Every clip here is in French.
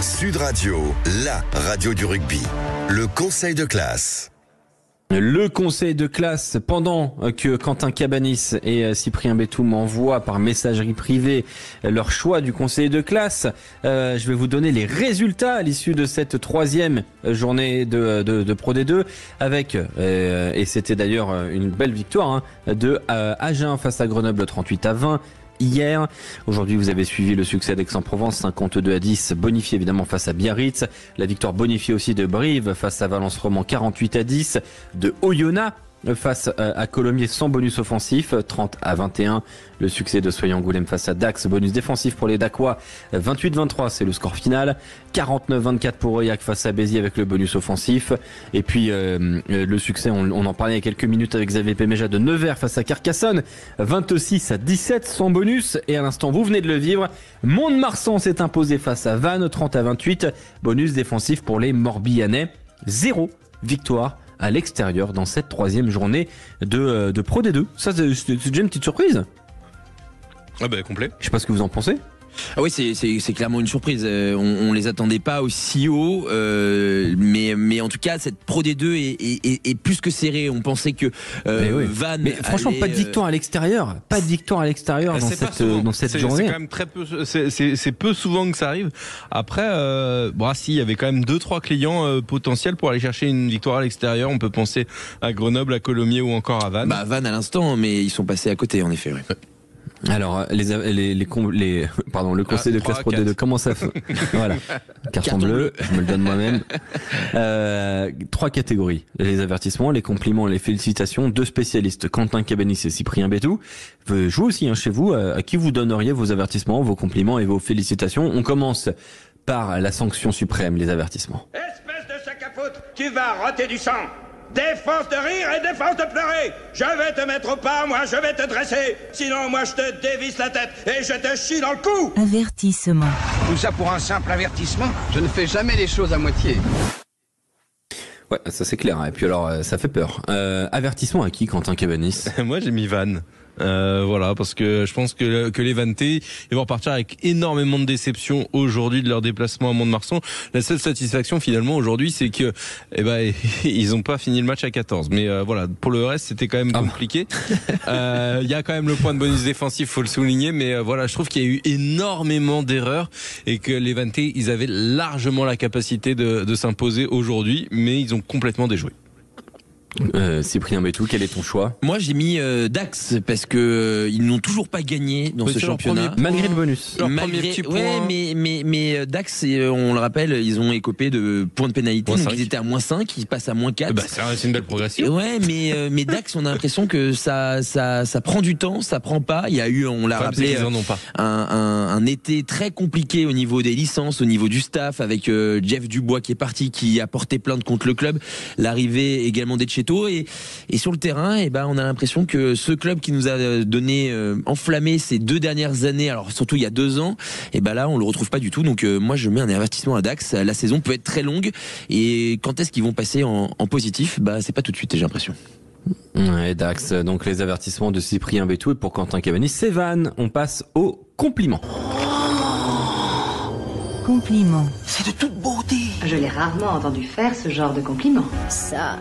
Sud Radio, la radio du rugby. Le conseil de classe. Le conseil de classe, pendant que Quentin Cabanis et Cyprien Béthou m'envoient par messagerie privée leur choix du conseil de classe, je vais vous donner les résultats à l'issue de cette troisième journée de Pro D2 avec, et c'était d'ailleurs une belle victoire, de Agen face à Grenoble 38-20. Hier. Aujourd'hui, vous avez suivi le succès d'Aix-en-Provence 52-10, bonifié évidemment face à Biarritz. La victoire bonifiée aussi de Brive face à Valence-Roman 48-10, de Oyonnax face à Colomiers sans bonus offensif 30-21. Le succès de Soye-Angoulême face à Dax, bonus défensif pour les Dacois 28-23, c'est le score final. 49-24 pour Aurillac face à Béziers avec le bonus offensif. Et puis le succès, on en parlait il y a quelques minutes avec Xavier Péméja, de Nevers face à Carcassonne 26-17 sans bonus. Et à l'instant, vous venez de le vivre, Mont-de-Marsan s'est imposé face à Vannes 30-28, bonus défensif pour les Morbihanais. 0 victoire à l'extérieur dans cette troisième journée de Pro D2. Ça, c'est déjà une petite surprise. Ah bah complet. Je sais pas ce que vous en pensez. Ah oui, c'est clairement une surprise. On les attendait pas aussi haut, mais en tout cas cette Pro D2 est plus que serrée. On pensait que Vannes. Mais franchement, pas de victoire à l'extérieur, pas de victoire à l'extérieur dans cette journée. C'est quand même très peu. C'est peu souvent que ça arrive. Après, si il y avait quand même 2-3 clients potentiels pour aller chercher une victoire à l'extérieur. On peut penser à Grenoble, à Colomiers ou encore à Vannes. Vannes à l'instant, mais ils sont passés à côté en effet. Ouais. Alors, le conseil de classe Pro D2, comment ça fait? Voilà. Carton bleu, je me le donne moi-même. 3 catégories. Les avertissements, les compliments, les félicitations. 2 spécialistes, Quentin Cabanis et Cyprien Béthou. Je joue aussi, chez vous, à qui vous donneriez vos avertissements, vos compliments et vos félicitations. On commence par la sanction suprême, les avertissements. Espèce de sac à foutre, tu vas rater du sang. Défense de rire et défense de pleurer. Je vais te mettre au pas, moi je vais te dresser. Sinon moi je te dévisse la tête et je te chie dans le cou. Avertissement. Tout ça pour un simple avertissement. Je ne fais jamais les choses à moitié. Ouais, ça c'est clair. Et puis alors, ça fait peur. Avertissement à qui, Quentin Cabanis? Moi j'ai mis Vannes. Voilà, parce que je pense que les Vannetais, ils vont repartir avec énormément de déception aujourd'hui de leur déplacement à Mont-de-Marsan. La seule satisfaction finalement aujourd'hui, c'est que ils ont pas fini le match à 14. Mais voilà, pour le reste, c'était quand même compliqué. Il y a quand même le point de bonus défensif, faut le souligner, mais voilà, je trouve qu'il y a eu énormément d'erreurs et que les Vannetais, ils avaient largement la capacité de s'imposer aujourd'hui, mais ils ont complètement déjoué. Cyprien Béthou, quel est ton choix? Moi j'ai mis Dax parce que ils n'ont toujours pas gagné dans ce championnat malgré le bonus. Premier petit point. Ouais, mais Dax, on le rappelle, ils ont écopé de points de pénalité, donc ils étaient à -5, ils passent à -4. C'est une belle progression. Ouais, mais Dax, on a l'impression que ça prend du temps, ça prend pas. Il y a eu, on l'a rappelé, un été très compliqué au niveau des licences, au niveau du staff, avec Jeff Dubois qui est parti, qui a porté plainte contre le club, l'arrivée également d'Etcheto. Et sur le terrain, on a l'impression que ce club qui nous a donné enflammé ces 2 dernières années, alors surtout il y a 2 ans, là on le retrouve pas du tout. Donc moi je mets un avertissement à Dax. La saison peut être très longue et quand est-ce qu'ils vont passer en positif? C'est pas tout de suite, j'ai l'impression. Ouais, Dax, donc les avertissements de Cyprien Béthou, et pour Quentin Cabanis, c'est Vannes. On passe au compliment. Compliment. C'est de toute beauté. Je l'ai rarement entendu faire ce genre de compliment. Ça,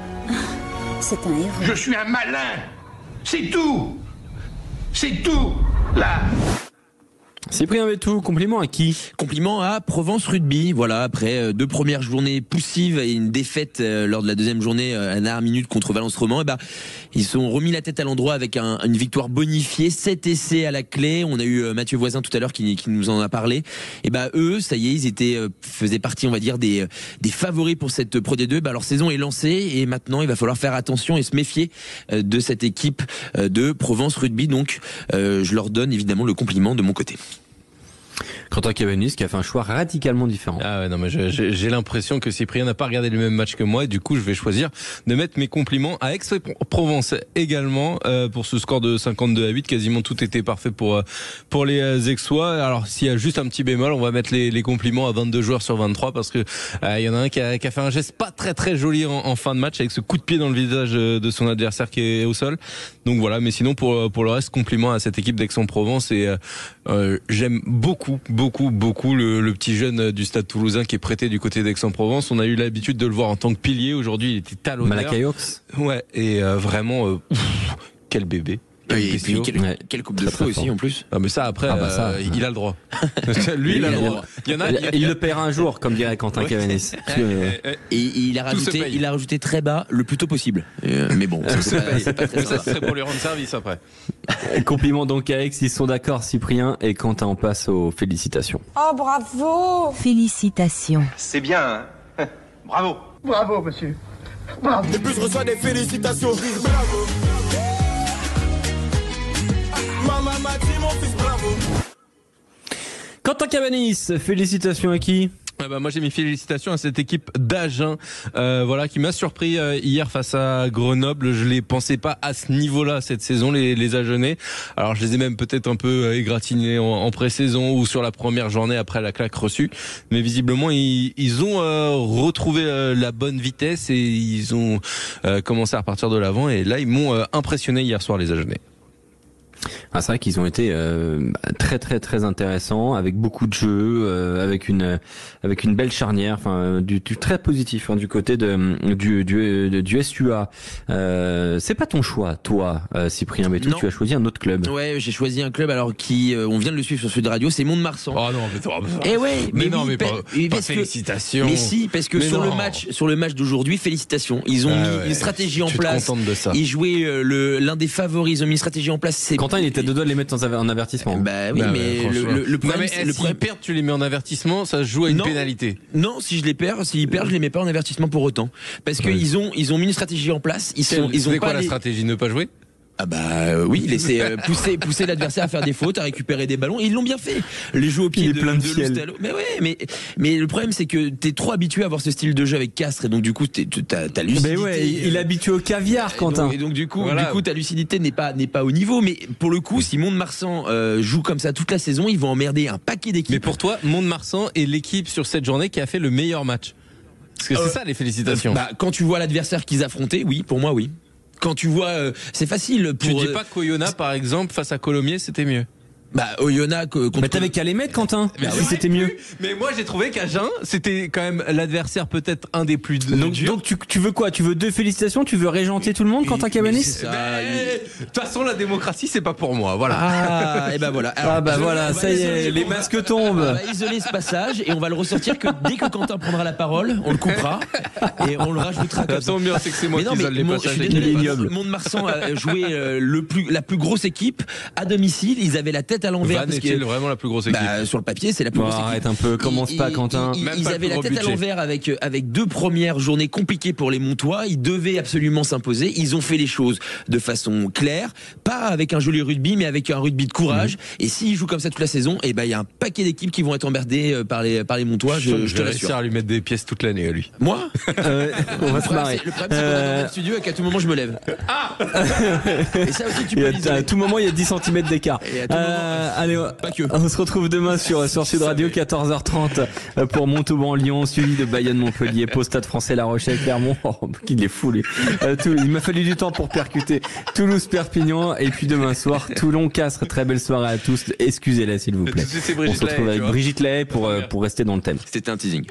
c'est un héros. Je suis un malin. C'est tout. C'est tout. Là. Cyprien Béthou, compliment à qui? Compliment à Provence Rugby. Voilà, après 2 premières journées poussives et une défaite lors de la 2e journée à la dernière minute contre Valence-Roman, ils se sont remis la tête à l'endroit avec une victoire bonifiée, 7 essais à la clé. On a eu Mathieu Voisin tout à l'heure qui nous en a parlé. Eux, ça y est, ils faisaient partie, on va dire, des favoris pour cette Pro D2. Leur saison est lancée et maintenant il va falloir faire attention et se méfier de cette équipe de Provence Rugby. Donc je leur donne évidemment le compliment de mon côté. Quentin Cabanis qui a fait un choix radicalement différent. Ah ouais, non mais j'ai l'impression que Cyprien n'a pas regardé le même match que moi et du coup je vais choisir de mettre mes compliments à Aix-Provence également pour ce score de 52-8. Quasiment tout était parfait pour les Aixois. Alors s'il y a juste un petit bémol, on va mettre les compliments à 22 joueurs sur 23 parce que il y en a un qui a fait un geste pas très très joli en fin de match avec ce coup de pied dans le visage de son adversaire qui est au sol. Donc voilà, mais sinon pour le reste, compliments à cette équipe d'Aix-en-Provence et j'aime beaucoup beaucoup le petit jeune du Stade Toulousain qui est prêté du côté d'Aix-en-Provence. On a eu l'habitude de le voir en tant que pilier. Aujourd'hui, il était talonneur. Malacaiox. Ouais, et vraiment, quel bébé. Et puis quelle coupe de feu aussi en plus. Ah mais ça après il a le droit. Lui il a le droit. Il le paiera un jour comme dirait Quentin Cavanis. Et il a rajouté très bas le plus tôt possible. Mais bon, c'est pas très ça serait pour lui rendre service après. Compliment donc à Aix, ils sont d'accord Cyprien et Quentin, on passe aux félicitations. Oh bravo. Félicitations. C'est bien, hein. Bravo. Bravo monsieur. Bravo. De plus je reçois des félicitations. Bravo. Maman m'a dit mon fils bravo. Quentin Cabanis, félicitations à qui? Moi j'ai mis félicitations à cette équipe d'Agen qui m'a surpris hier face à Grenoble. Je les pensais pas à ce niveau-là cette saison, les Agenais. Alors je les ai même peut-être un peu égratignés en pré-saison ou sur la première journée après la claque reçue, mais visiblement ils ont retrouvé la bonne vitesse et ils ont commencé à repartir de l'avant, et là ils m'ont impressionné hier soir les Agenais. Ah, c'est vrai qu'ils ont été très très très intéressants, avec beaucoup de jeux, avec une belle charnière, enfin du très positif du côté du SUA. C'est pas ton choix, toi, Cyprien Bétou, tu as choisi un autre club. Ouais, j'ai choisi un club alors on vient de le suivre sur Sud Radio, c'est Mont-de-Marsan. Oh non, mais pas félicitations. Mais si, parce que sur le match d'aujourd'hui, félicitations. Ils ont mis une stratégie en place. De ça. Ils jouaient l'un des favoris, ils ont mis une stratégie en place. Quentin, il était de doigts de les mettre en avertissement. Bah oui, mais le problème, s'ils perdent, tu les mets en avertissement, ça se joue à une pénalité. Non, s'ils perdent, je les mets pas en avertissement pour autant. Parce qu'ils ont mis une stratégie en place. Ils ont quoi la stratégie, ne pas jouer? Ah bah oui, laisser pousser l'adversaire à faire des fautes, à récupérer des ballons. Et ils l'ont bien fait. Les jeux au pied de Lustallo. Mais ouais, mais le problème c'est que t'es trop habitué à voir ce style de jeu avec Castres, et donc du coup t'as lucidité. Mais ouais, il est habitué au caviar, Quentin. Et donc du coup ta lucidité n'est pas au niveau. Mais pour le coup, si Mont-de-Marsan joue comme ça toute la saison, ils vont emmerder un paquet d'équipes. Mais pour toi, Mont-de-Marsan est l'équipe sur cette journée qui a fait le meilleur match. Parce que c'est ça les félicitations. Quand tu vois l'adversaire qu'ils affrontaient, oui, pour moi oui. Quand tu vois, c'est facile pour. Tu dis pas qu'Oyonnax, par exemple, face à Colomiers, c'était mieux? Oyonnax contre. Mais t'avais qu'à les mettre, Quentin. Si c'était mieux. Mais moi, j'ai trouvé qu'Agen, c'était quand même l'adversaire peut-être un des plus durs. Donc tu veux quoi? Tu veux 2 félicitations? Tu veux régenter tout le monde, Quentin Cabanis? De toute façon, la démocratie, c'est pas pour moi. Voilà. Et voilà. Alors, ça y est, les masques tombent. On va isoler ce passage et on va le ressortir que dès que Quentin prendra la parole, on le coupera et on le rajoutera comme ça. Tant mieux, c'est que c'est moi qui isole les passages. Mont-de-Marsan a joué la plus grosse équipe à domicile. Ils avaient la tête à l'envers. Vannes est-il vraiment la plus grosse équipe? Sur le papier, c'est la plus grosse équipe. Arrête un peu, commence pas, Quentin. Ils avaient la tête à l'envers avec 2 premières journées compliquées pour les Montois. Ils devaient absolument s'imposer. Ils ont fait les choses de façon claire, pas avec un joli rugby, mais avec un rugby de courage. Et s'ils jouent comme ça toute la saison, il y a un paquet d'équipes qui vont être emmerdées par les Montois. Je te vais réussir à lui mettre des pièces toute l'année à lui. Moi on va se marrer. Le problème, c'est qu'on est dans le studio et qu'à tout moment je me lève. Et ça aussi, tu peux à tout moment, il y a 10 cm d'écart. Allez, on se retrouve demain sur Sud Radio, 14h30 pour Montauban-Lyon, suivi de Bayonne-Montpellier, Pau, Stade Français, La Rochelle, Clermont. Qu'il est fou, lui. Il m'a fallu du temps pour percuter Toulouse-Perpignan, et puis demain soir, Toulon-Castres. Très belle soirée à tous. Excusez-les, s'il vous plaît. On se retrouve avec Brigitte Lahaye pour rester dans le thème. C'était un teasing.